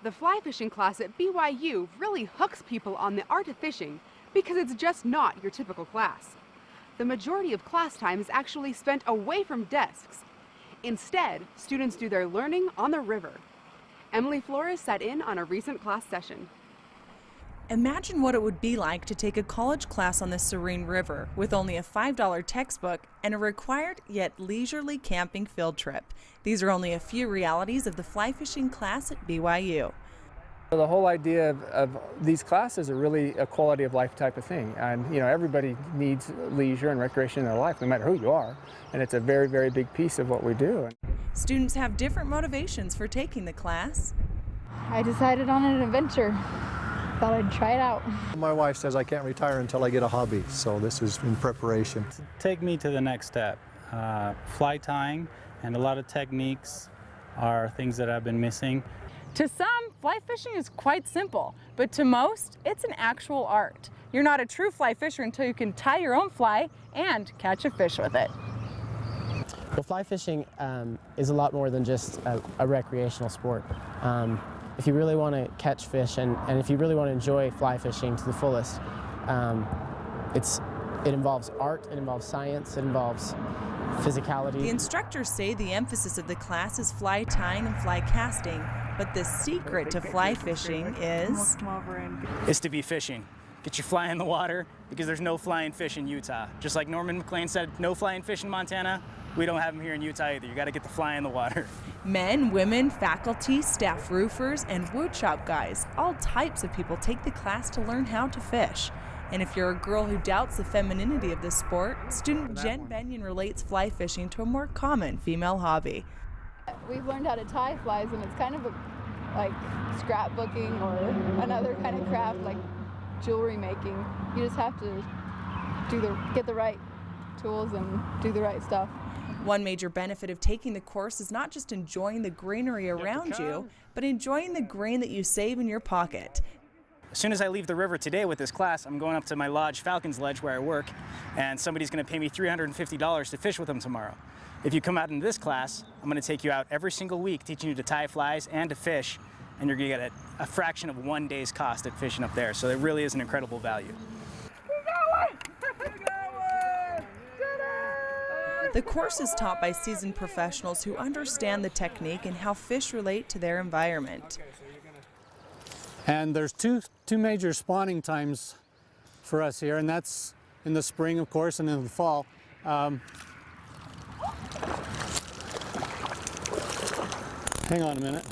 The fly fishing class at BYU really hooks people on the art of fishing because it's just not your typical class. The majority of class time is actually spent away from desks. Instead, students do their learning on the river. Emily Flores sat in on a recent class session. Imagine what it would be like to take a college class on the serene river with only a $5 textbook and a required yet leisurely camping field trip. These are only a few realities of the fly fishing class at BYU. The whole idea of these classes are really a quality of life type of thing. And everybody needs leisure and recreation in their life, no matter who you are. And it's a very, very big piece of what we do. Students have different motivations for taking the class. I decided on an adventure. Thought I'd try it out. My wife says I can't retire until I get a hobby, so this is in preparation. Take me to the next step. Fly tying and a lot of techniques are things that I've been missing. To some, fly fishing is quite simple, but to most, it's an actual art. You're not a true fly fisher until you can tie your own fly and catch a fish with it. Well, fly fishing is a lot more than just a recreational sport. If you really want to catch fish and if you really want to enjoy fly fishing to the fullest, it involves art, it involves science, it involves physicality. The instructors say the emphasis of the class is fly tying and fly casting, but the secret to fly fishing is to be fishing. Get your fly in the water, because there's no flying fish in Utah. Just like Norman McLean said, no flying fish in Montana, we don't have them here in Utah either. You got to get the fly in the water. Men, women, faculty, staff roofers, and woodshop guys, all types of people take the class to learn how to fish. And if you're a girl who doubts the femininity of the sport, student Jen Benyon relates fly fishing to a more common female hobby. We've learned how to tie flies, and it's kind of like scrapbooking or another kind of craft like jewelry making. You just have to get the right tools and do the right stuff. One major benefit of taking the course is not just enjoying the greenery around you, but enjoying the grain that you save in your pocket. As soon as I leave the river today with this class, I'm going up to my lodge, Falcon's Ledge, where I work, and somebody's going to pay me $350 to fish with them tomorrow. If you come out into this class, I'm going to take you out every single week, teaching you to tie flies and to fish, and you're going to get a fraction of one day's cost at fishing up there. So it really is an incredible value. The course is taught by seasoned professionals who understand the technique and how fish relate to their environment. And there's two major spawning times for us here, and that's in the spring, of course, and in the fall. Hang on a minute.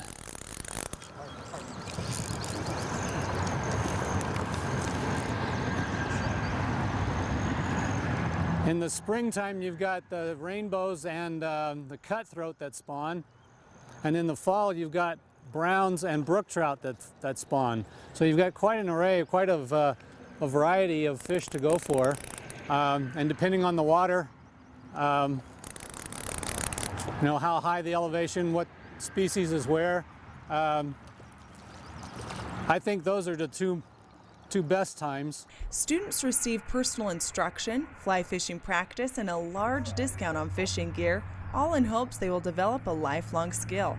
In the springtime, you've got the rainbows and the cutthroat that spawn, and in the fall, you've got browns and brook trout that spawn. So you've got quite an array, quite a variety of fish to go for, and depending on the water, how high the elevation, what species is where. I think those are the two best times. Students receive personal instruction, fly fishing practice, and a large discount on fishing gear, all in hopes they will develop a lifelong skill.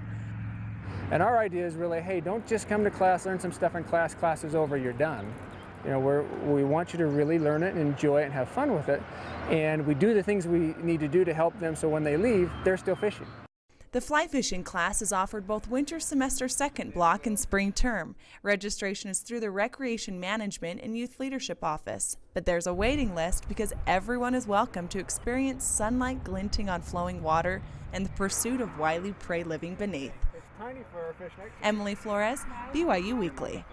And our idea is really, hey, don't just come to class, learn some stuff in class, class is over, you're done. We want you to really learn it and enjoy it and have fun with it. And we do the things we need to do to help them so when they leave, they're still fishing. The fly fishing class is offered both winter semester second block and spring term. Registration is through the Recreation Management and Youth Leadership Office. But there's a waiting list because everyone is welcome to experience sunlight glinting on flowing water and the pursuit of wily prey living beneath. Emily Flores, BYU Weekly.